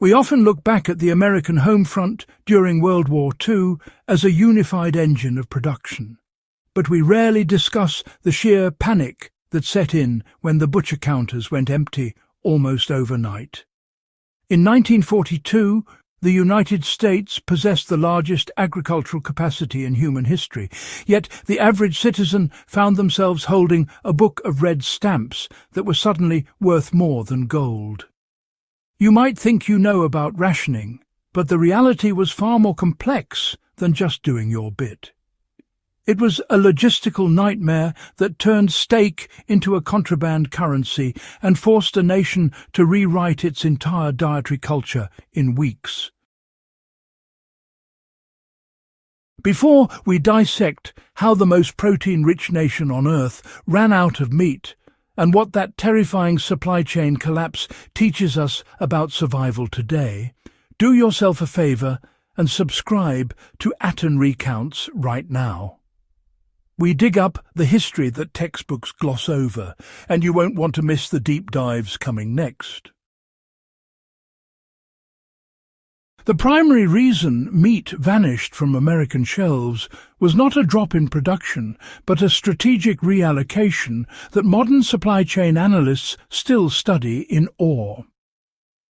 We often look back at the American home front during World War II as a unified engine of production, but we rarely discuss the sheer panic that set in when the butcher counters went empty almost overnight. In 1942, the United States possessed the largest agricultural capacity in human history, yet the average citizen found themselves holding a book of red stamps that were suddenly worth more than gold. You might think you know about rationing, but the reality was far more complex than just doing your bit. It was a logistical nightmare that turned steak into a contraband currency and forced a nation to rewrite its entire dietary culture in weeks. Before we dissect how the most protein-rich nation on Earth ran out of meat, and what that terrifying supply chain collapse teaches us about survival today, do yourself a favor and subscribe to Atten Recounts right now. We dig up the history that textbooks gloss over, and you won't want to miss the deep dives coming next. The primary reason meat vanished from American shelves was not a drop in production, but a strategic reallocation that modern supply chain analysts still study in awe.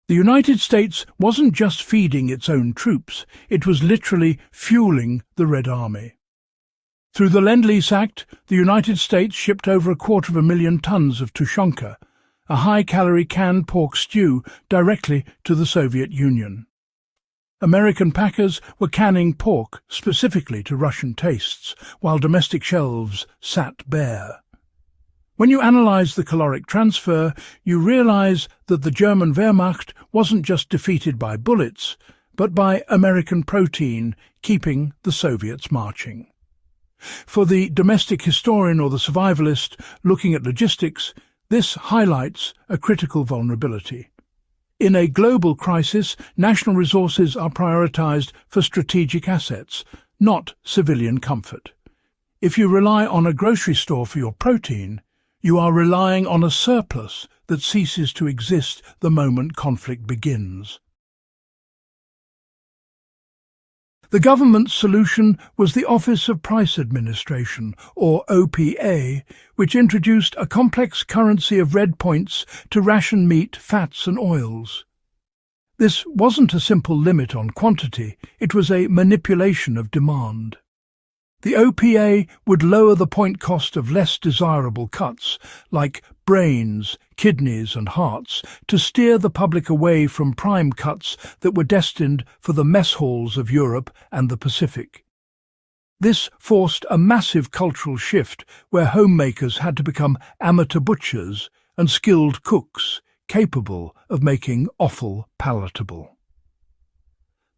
The United States wasn't just feeding its own troops, it was literally fueling the Red Army. Through the Lend-Lease Act, the United States shipped over 250,000 tons of tushonka, a high-calorie canned pork stew, directly to the Soviet Union. American packers were canning pork specifically to Russian tastes, while domestic shelves sat bare. When you analyze the caloric transfer, you realize that the German Wehrmacht wasn't just defeated by bullets, but by American protein keeping the Soviets marching. For the domestic historian or the survivalist looking at logistics, this highlights a critical vulnerability. In a global crisis, national resources are prioritized for strategic assets, not civilian comfort. If you rely on a grocery store for your protein, you are relying on a surplus that ceases to exist the moment conflict begins. The government's solution was the Office of Price Administration, or OPA, which introduced a complex currency of red points to ration meat, fats and oils. This wasn't a simple limit on quantity, it was a manipulation of demand. The OPA would lower the point cost of less desirable cuts, like brains, kidneys and hearts, to steer the public away from prime cuts that were destined for the mess halls of Europe and the Pacific. This forced a massive cultural shift where homemakers had to become amateur butchers and skilled cooks, capable of making offal palatable.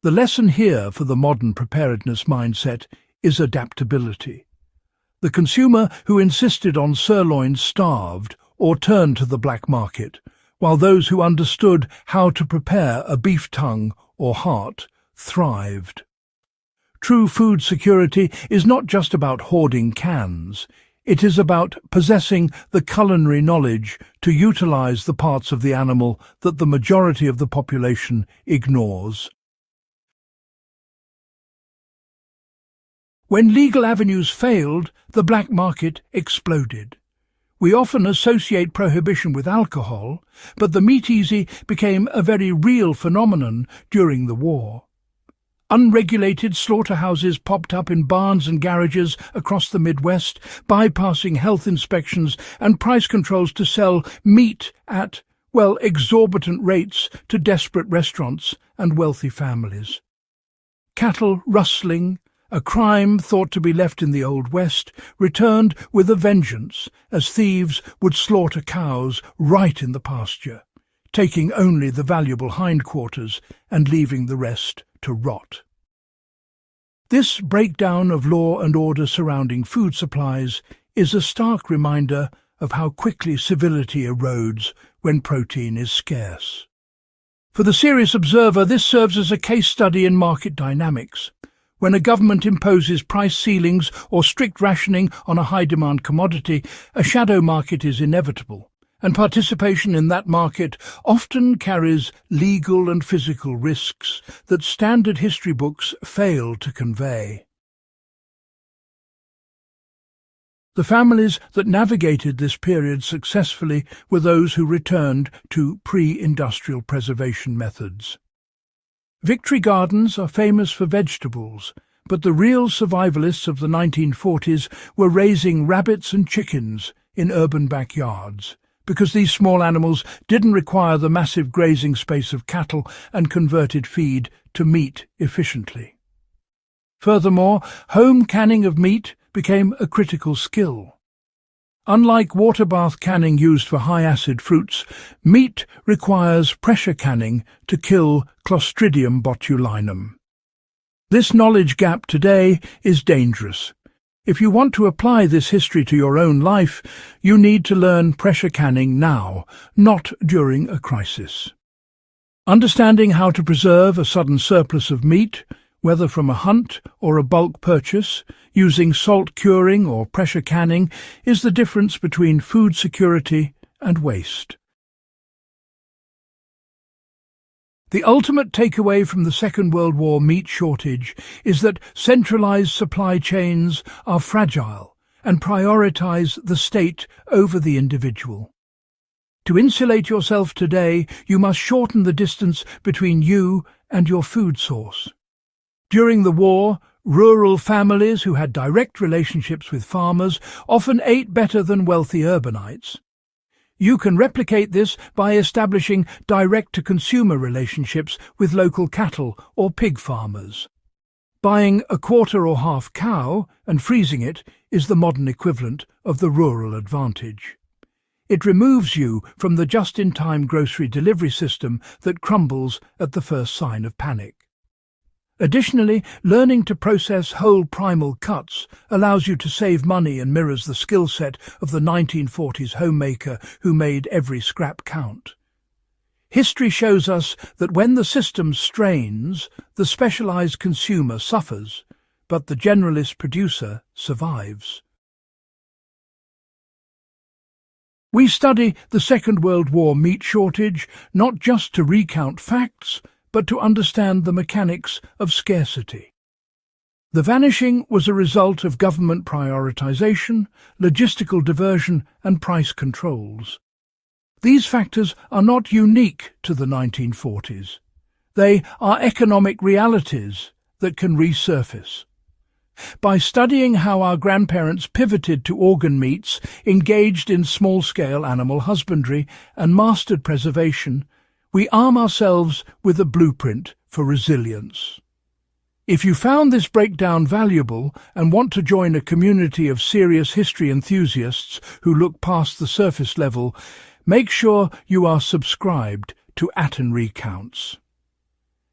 The lesson here for the modern preparedness mindset is adaptability. The consumer who insisted on sirloin starved or turned to the black market, while those who understood how to prepare a beef tongue or heart thrived. True food security is not just about hoarding cans. It is about possessing the culinary knowledge to utilize the parts of the animal that the majority of the population ignores. When legal avenues failed, the black market exploded. We often associate prohibition with alcohol, but the meat-easy became a very real phenomenon during the war. Unregulated slaughterhouses popped up in barns and garages across the Midwest, bypassing health inspections and price controls to sell meat at, exorbitant rates to desperate restaurants and wealthy families. Cattle rustling, a crime thought to be left in the Old West, returned with a vengeance as thieves would slaughter cows right in the pasture, taking only the valuable hindquarters and leaving the rest to rot. This breakdown of law and order surrounding food supplies is a stark reminder of how quickly civility erodes when protein is scarce. For the serious observer, this serves as a case study in market dynamics. When a government imposes price ceilings or strict rationing on a high-demand commodity, a shadow market is inevitable, and participation in that market often carries legal and physical risks that standard history books fail to convey. The families that navigated this period successfully were those who returned to pre-industrial preservation methods. Victory gardens are famous for vegetables, but the real survivalists of the 1940s were raising rabbits and chickens in urban backyards, because these small animals didn't require the massive grazing space of cattle and converted feed to meat efficiently. Furthermore, home canning of meat became a critical skill. Unlike water bath canning used for high-acid fruits, meat requires pressure canning to kill Clostridium botulinum. This knowledge gap today is dangerous. If you want to apply this history to your own life, you need to learn pressure canning now, not during a crisis. Understanding how to preserve a sudden surplus of meat, whether from a hunt or a bulk purchase, using salt curing or pressure canning, is the difference between food security and waste. The ultimate takeaway from the Second World War meat shortage is that centralized supply chains are fragile and prioritize the state over the individual. To insulate yourself today, you must shorten the distance between you and your food source. During the war, rural families who had direct relationships with farmers often ate better than wealthy urbanites. You can replicate this by establishing direct-to-consumer relationships with local cattle or pig farmers. Buying a quarter or half cow and freezing it is the modern equivalent of the rural advantage. It removes you from the just-in-time grocery delivery system that crumbles at the first sign of panic. Additionally, learning to process whole primal cuts allows you to save money and mirrors the skill set of the 1940s homemaker who made every scrap count. History shows us that when the system strains, the specialized consumer suffers, but the generalist producer survives. We study the Second World War meat shortage not just to recount facts, but to understand the mechanics of scarcity. The vanishing was a result of government prioritization, logistical diversion, and price controls. These factors are not unique to the 1940s. They are economic realities that can resurface. By studying how our grandparents pivoted to organ meats, engaged in small-scale animal husbandry, and mastered preservation, we arm ourselves with a blueprint for resilience. If you found this breakdown valuable and want to join a community of serious history enthusiasts who look past the surface level, make sure you are subscribed to Atten Recounts.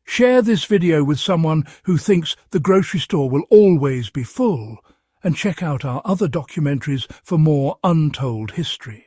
Share this video with someone who thinks the grocery store will always be full, and check out our other documentaries for more untold history.